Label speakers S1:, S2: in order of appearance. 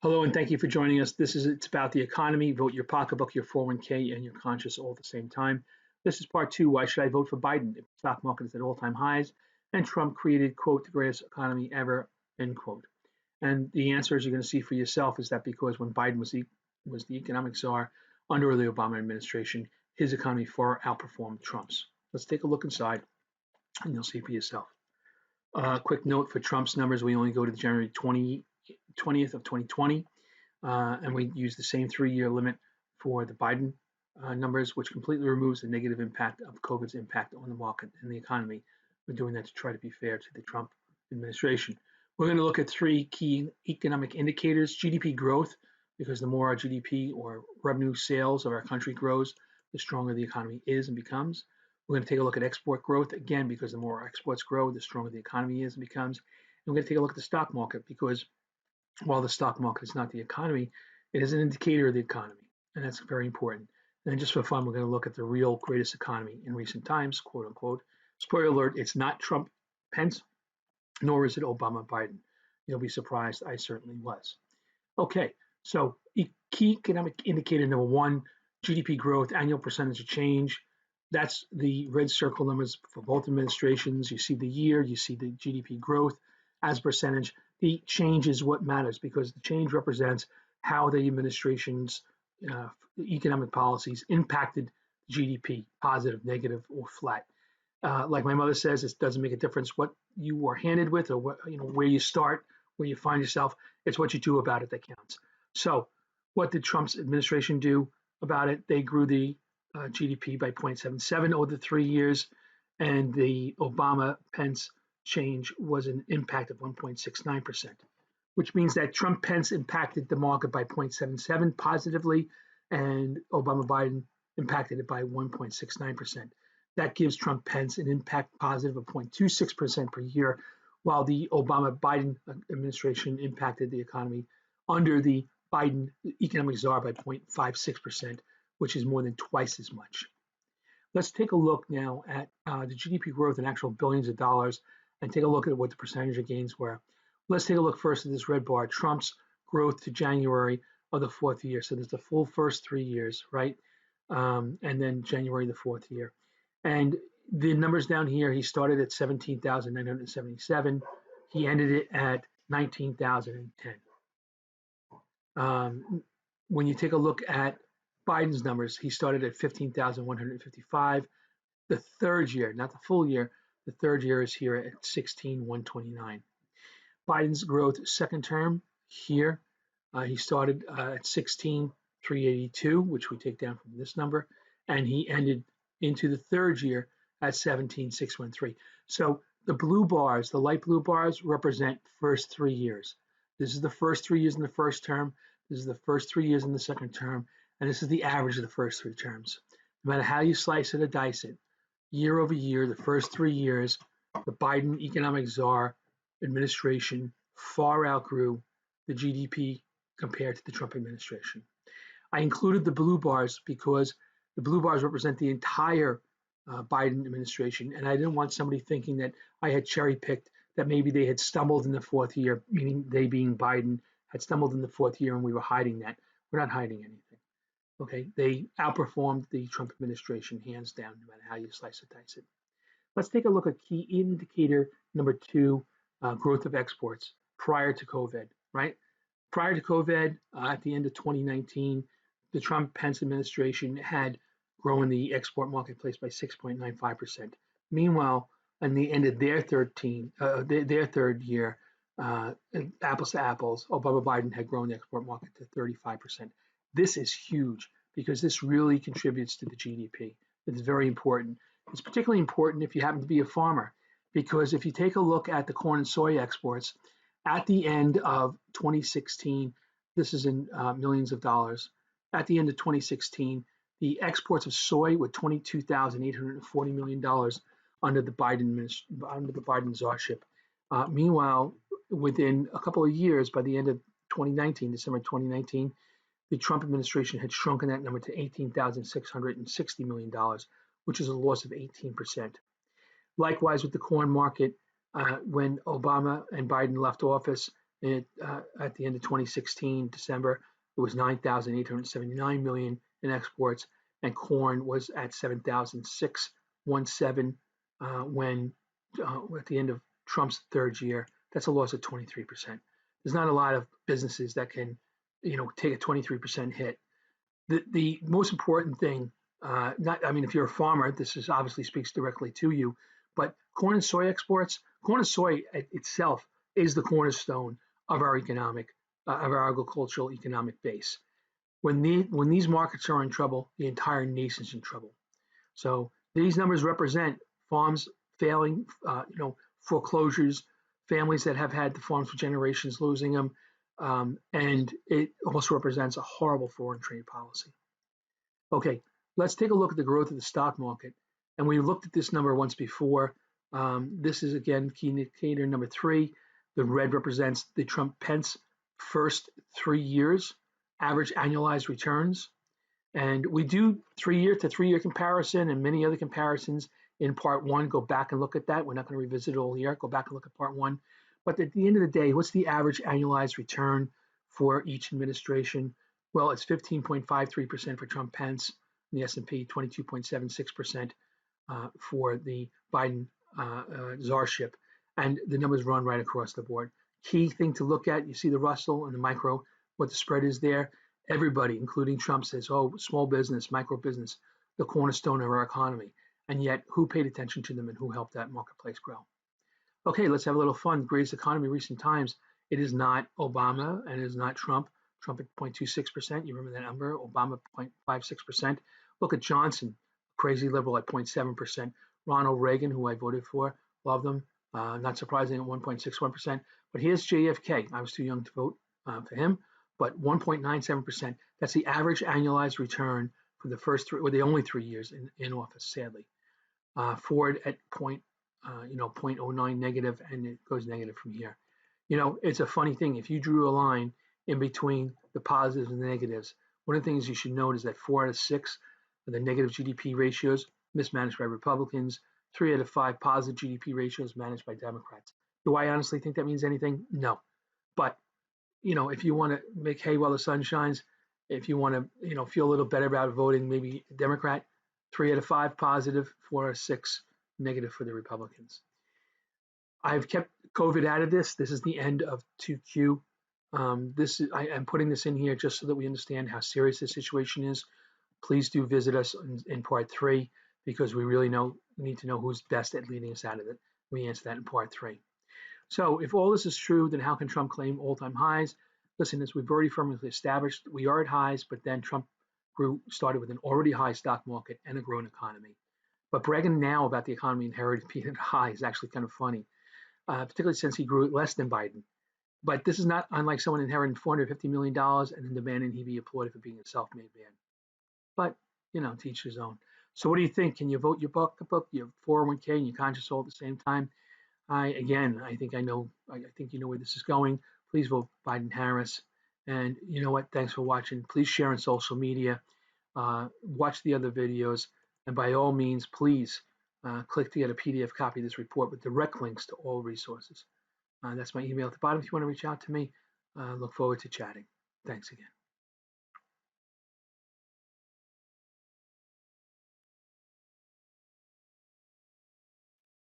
S1: Hello, and thank you for joining us. It's about the economy. Vote your pocketbook, your 401k, and your conscience all at the same time. This is part two. Why should I vote for Biden if the stock market is at all-time highs and Trump created, quote, the greatest economy ever, end quote. And the answer, as you're going to see for yourself, is that because when Biden was the economic czar under the Obama administration, his economy far outperformed Trump's. Let's take a look inside, and you'll see for yourself. Quick note for Trump's numbers: we only go to January 20th of 2020. And we use the same 3-year limit for the Biden numbers, which completely removes the negative impact of COVID's impact on the market and the economy. We're doing that to try to be fair to the Trump administration. We're going to look at three key economic indicators: GDP growth, because the more our GDP or revenue sales of our country grows, the stronger the economy is and becomes. We're going to take a look at export growth, again, because the more our exports grow, the stronger the economy is and becomes. And we're going to take a look at the stock market, because while the stock market is not the economy, it is an indicator of the economy, and that's very important. And just for fun, we're going to look at the real greatest economy in recent times, quote unquote. Spoiler alert, it's not Trump Pence, nor is it Obama Biden. You'll be surprised, I certainly was. Okay, so key economic indicator number one: GDP growth, annual percentage of change. That's the red circle numbers for both administrations. You see the year, you see the GDP growth as percentage. The change is what matters, because the change represents how the administration's economic policies impacted GDP, positive, negative, or flat. Like my mother says, it doesn't make a difference what you were handed with, or where you start, where you find yourself. It's what you do about it that counts. So what did Trump's administration do about it? They grew the GDP by 0.77 over the 3 years, and the Obama-Pence change was an impact of 1.69%, which means that Trump-Pence impacted the market by 0.77 positively, and Obama-Biden impacted it by 1.69%. That gives Trump-Pence an impact positive of 0.26% per year, while the Obama-Biden administration impacted the economy under the Biden economic czar by 0.56%, which is more than twice as much. Let's take a look now at the GDP growth in actual billions of dollars, and take a look at what the percentage of gains were. Let's take a look first at this red bar, Trump's growth to January of the fourth year. So there's the full first 3 years, right? And then January the fourth year. And the numbers down here, he started at 17,977. He ended it at 19,010. When you take a look at Biden's numbers, he started at 15,155. The third year, not the full year, the third year is here at 16,129. Biden's growth second term here, he started at 16,382, which we take down from this number, and he ended into the third year at 17,613. So the blue bars, the light blue bars, represent first 3 years. This is the first 3 years in the first term. This is the first 3 years in the second term, and this is the average of the first 3 terms. No matter how you slice it or dice it, year over year, the first 3 years, the Biden economic czar administration far outgrew the GDP compared to the Trump administration. I included the blue bars because the blue bars represent the entire Biden administration, and I didn't want somebody thinking that I had cherry picked, that maybe they had stumbled in the fourth year, meaning they being Biden had stumbled in the fourth year and we were hiding that. We're not hiding anything. Okay, they outperformed the Trump administration hands down, no matter how you slice or dice it. Let's take a look at key indicator number two, growth of exports prior to COVID, right? Prior to COVID, at the end of 2019, the Trump-Pence administration had grown the export marketplace by 6.95%. Meanwhile, in the end of their third year, apples to apples, Obama Biden had grown the export market to 35%. This is huge because this really contributes to the GDP. It's very important. It's particularly important if you happen to be a farmer, because if you take a look at the corn and soy exports, at the end of 2016, this is in millions of dollars. At the end of 2016, the exports of soy were $22,840 million under the Biden czarship. Meanwhile, within a couple of years, by the end of 2019, December 2019, the Trump administration had shrunken that number to $18,660 million, which is a loss of 18%. Likewise, with the corn market, when Obama and Biden left office, At the end of 2016, December, it was 9,879 million in exports, and corn was at 7,617 when at the end of Trump's third year. That's a loss of 23%. There's not a lot of businesses that can, take a 23% hit. The most important thing, if you're a farmer, this is obviously speaks directly to you, but corn and soy exports, corn and soy itself is the cornerstone of our agricultural economic base. When these markets are in trouble, the entire nation's in trouble. So these numbers represent farms failing, foreclosures, families that have had the farms for generations losing them, and it also represents a horrible foreign trade policy. Okay, let's take a look at the growth of the stock market. And we looked at this number once before. This is again key indicator number 3. The red represents the Trump-Pence first 3 years average annualized returns. And we do 3-year to 3-year comparison and many other comparisons in part 1. Go back and look at that. We're not going to revisit it all here. Go back and look at part 1. But at the end of the day, what's the average annualized return for each administration? Well, it's 15.53% for Trump-Pence, and the S&P 22.76% for the Biden czarship. And the numbers run right across the board. Key thing to look at, you see the Russell and the micro, what the spread is there. Everybody, including Trump, says, oh, small business, micro business, the cornerstone of our economy. And yet, who paid attention to them and who helped that marketplace grow? Okay, let's have a little fun. Greatest economy recent times. It is not Obama and it is not Trump. Trump at 0.26%. You remember that number? Obama 0.56%. Look at Johnson, crazy liberal at 0.7%. Ronald Reagan, who I voted for, loved him. Not surprising at 1.61%. But here's JFK. I was too young to vote for him, but 1.97%. That's the average annualized return for the first 3, or the only 3 years in office, sadly. Ford at 0.09 negative, and it goes negative from here. It's a funny thing. If you drew a line in between the positives and the negatives, one of the things you should note is that 4 out of 6 of the negative GDP ratios mismanaged by Republicans, 3 out of 5 positive GDP ratios managed by Democrats. Do I honestly think that means anything? No. But, if you want to make hay while the sun shines, if you want to, feel a little better about voting maybe Democrat, 3 out of 5 positive, 4 out of 6 negative for the Republicans. I've kept COVID out of this. This is the end of 2Q. I'm putting this in here just so that we understand how serious the situation is. Please do visit us in part 3 because we really need to know who's best at leading us out of it. We answer that in part 3. So if all this is true, then how can Trump claim all-time highs? Listen, as we've already firmly established, we are at highs, but then Trump started with an already high stock market and a growing economy. But bragging now about the economy inherited being at high is actually kind of funny, particularly since he grew it less than Biden. But this is not unlike someone inheriting $450 million and then demanding he be applauded for being a self-made man. But, to each his own. So what do you think? Can you vote your pocketbook, your 401k, and your conscience all at the same time? I think you know where this is going. Please vote Biden-Harris. And you know what? Thanks for watching. Please share on social media. Watch the other videos. And by all means, please click to get a PDF copy of this report with direct links to all resources. That's my email at the bottom if you want to reach out to me. Look forward to chatting. Thanks again.